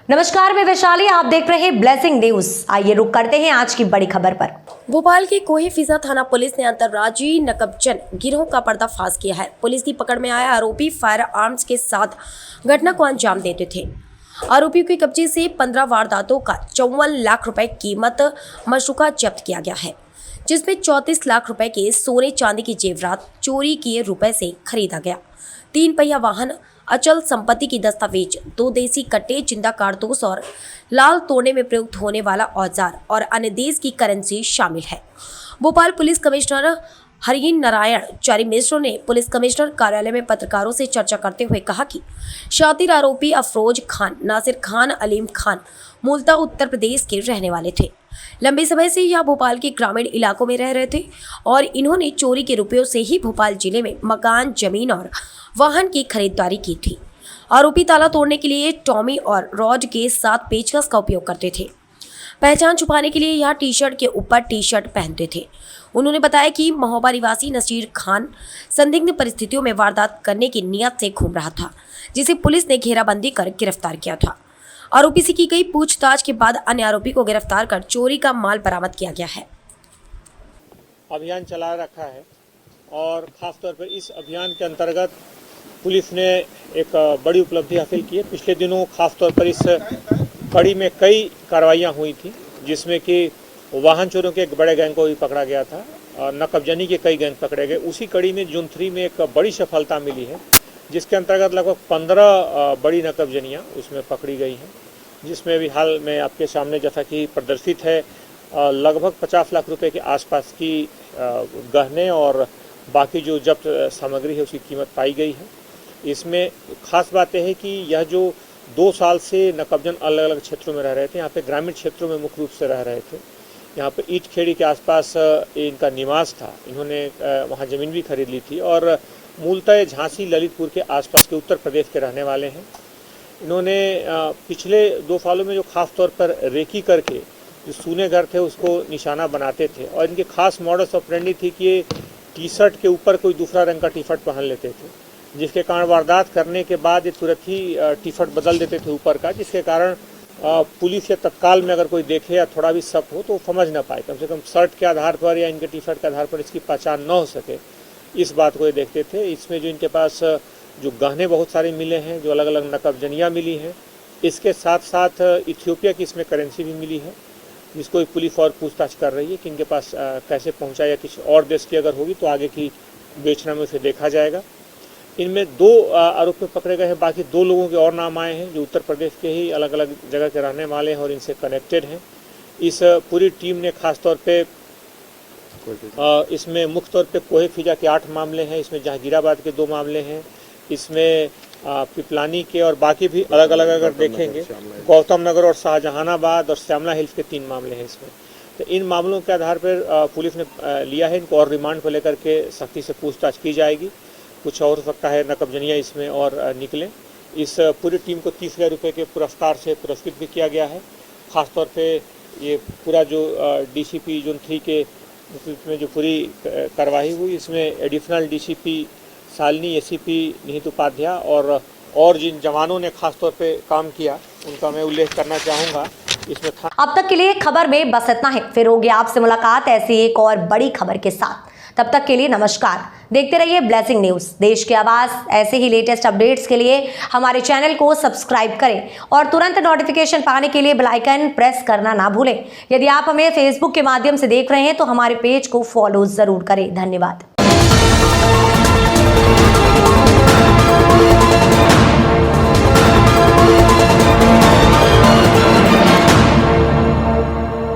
नमस्कार, मैं वैशाली, आप देख रहे हैं ब्लेसिंग न्यूज। आइए रुक करते हैं आज की बड़ी खबर पर। भोपाल के कोहे फिजा थाना पुलिस ने अंतर्राज्यीय नकबजन गिरोह का पर्दाफाश किया है। पुलिस की पकड़ में आया आरोपी फायर आर्म्स के साथ घटना को अंजाम देते थे। आरोपियों के कब्जे से 15 वारदातों का 54 लाख रुपए कीमत मशरूका जब्त किया गया है, जिसमें 34 लाख रुपए के सोने चांदी की जेवरात चोरी किए रुपए से खरीदा गया। 3 पहिया वाहन, अचल संपत्ति की दस्तावेज, 2 देसी कट्टे, जिंदा कारतूस और लाल तोड़ने में प्रयुक्त होने वाला औजार और अन्य देश की करेंसी शामिल है। भोपाल पुलिस कमिश्नर हरिन नारायण चारी मिश्र ने पुलिस कमिश्नर कार्यालय में पत्रकारों से चर्चा करते हुए कहा कि शातिर आरोपी अफरोज खान, नासिर खान, अलीम खान मूलतः उत्तर प्रदेश के रहने वाले थे। लंबे समय से यह भोपाल के ग्रामीण इलाकों में रह रहे थे और इन्होंने चोरी के रुपयों से ही भोपाल जिले में मकान, जमीन और वाहन की खरीदारी की थी। आरोपी ताला तोड़ने के लिए टॉमी और रॉड के साथ पेचकस का उपयोग करते थे। पहचान छुपाने के लिए यह टी शर्ट के ऊपर टी शर्ट पहनते थे। उन्होंने बताया कि महोबा निवासी नसीर खान संदिग्ध परिस्थितियों में वारदात करने की नियत से घूम रहा था, जिसे पुलिस ने घेराबंदी कर गिरफ्तार किया था। आरोपी से की गई पूछताछ के बाद अन्य आरोपी को गिरफ्तार कर चोरी का माल बरामद किया गया है। अभियान चला रखा है और खासतौर पर इस अभियान के अंतर्गत पुलिस ने एक बड़ी उपलब्धि हासिल की है। पिछले दिनों खासतौर पर इस कड़ी में कई कार्रवाइयाँ हुई थी, जिसमें कि वाहन चोरों के एक बड़े गैंग को भी पकड़ा गया था और नकबजनी के कई गैंग पकड़े गए। उसी कड़ी में जून 3 में एक बड़ी सफलता मिली है, जिसके अंतर्गत लगभग 15 बड़ी नकबजनियाँ उसमें पकड़ी गई हैं, जिसमें भी हाल में आपके सामने जैसा कि प्रदर्शित है लगभग 50 लाख रुपए के आसपास की गहने और बाकी जो जब्त सामग्री है उसकी कीमत पाई गई है। इसमें खास बात यह है कि यह जो 2 साल से नकबजन अलग अलग क्षेत्रों में रह रहे थे, यहाँ पे ग्रामीण क्षेत्रों में मुख्य रूप से रह रहे थे। यहाँ पे ईट खेड़ी के आसपास इनका निवास था, इन्होंने वहाँ ज़मीन भी खरीद ली थी और मूलतः झांसी ललितपुर के आसपास के उत्तर प्रदेश के रहने वाले हैं। इन्होंने पिछले 2 सालों में जो खास तौर पर रेकी करके जो सूने घर थे उसको निशाना बनाते थे और इनके खास मॉडस ऑपरेंडी थी कि ये टी शर्ट के ऊपर कोई दूसरा रंग का टी शर्ट पहन लेते थे, जिसके कारण वारदात करने के बाद ये तुरंत ही टी शर्ट बदल देते थे ऊपर का, जिसके कारण पुलिस या तत्काल में अगर कोई देखे या थोड़ा भी शक हो तो समझ ना पाए। कम से कम शर्ट के आधार पर या इनके टी शर्ट के आधार पर इसकी पहचान न हो सके, इस बात को ये देखते थे। इसमें जो इनके पास जो गहने बहुत सारे मिले हैं, जो अलग अलग नकबजनियाँ मिली हैं, इसके साथ साथ इथियोपिया की इसमें करेंसी भी मिली है, जिसको पुलिस और पूछताछ कर रही है कि इनके पास कैसे पहुंचा या किसी और देश की अगर होगी तो आगे की बेचना में उसे देखा जाएगा। इनमें 2 आरोपी पकड़े गए हैं, बाकी 2 लोगों के और नाम आए हैं जो उत्तर प्रदेश के ही अलग अलग जगह के रहने वाले हैं और इनसे कनेक्टेड हैं। इस पूरी टीम ने खास तौर पे इसमें मुख्य तौर पे कोहे फिजा के 8 मामले हैं, इसमें जहांगीराबाद के 2 मामले हैं, इसमें पिपलानी के और बाकी भी अलग अलग अगर देखेंगे गौतम नगर और शाहजहानाबाद और श्यामला हिल्स के 3 मामले हैं इसमें। तो इन मामलों के आधार पर पुलिस ने लिया है, इनको और रिमांड पर लेकर के सख्ती से पूछताछ की जाएगी। कुछ और हो सकता है नकबजनियाँ इसमें और निकलें। इस पूरी टीम को 30,000 रुपये के पुरस्कार से पुरस्कृत भी किया गया है। ख़ासतौर पे ये पूरा जो DCP जोन 3 के नेतृत्व में जो पूरी कार्रवाई हुई, इसमें एडिशनल DCP शालिनी, ACP निहित उपाध्याय और जिन जवानों ने खास तौर पे काम किया उनका मैं उल्लेख करना चाहूँगा। इसमें अब तक के लिए खबर में बस इतना ही। फिर होगी आपसे मुलाकात ऐसी एक और बड़ी खबर के साथ। तब तक के लिए नमस्कार। देखते रहिए ब्लेसिंग न्यूज, देश की आवाज। ऐसे ही लेटेस्ट अपडेट्स के लिए हमारे चैनल को सब्सक्राइब करें और तुरंत नोटिफिकेशन पाने के लिए बेल आइकन प्रेस करना ना भूलें। यदि आप हमें फेसबुक के माध्यम से देख रहे हैं तो हमारे पेज को फॉलो जरूर करें। धन्यवाद।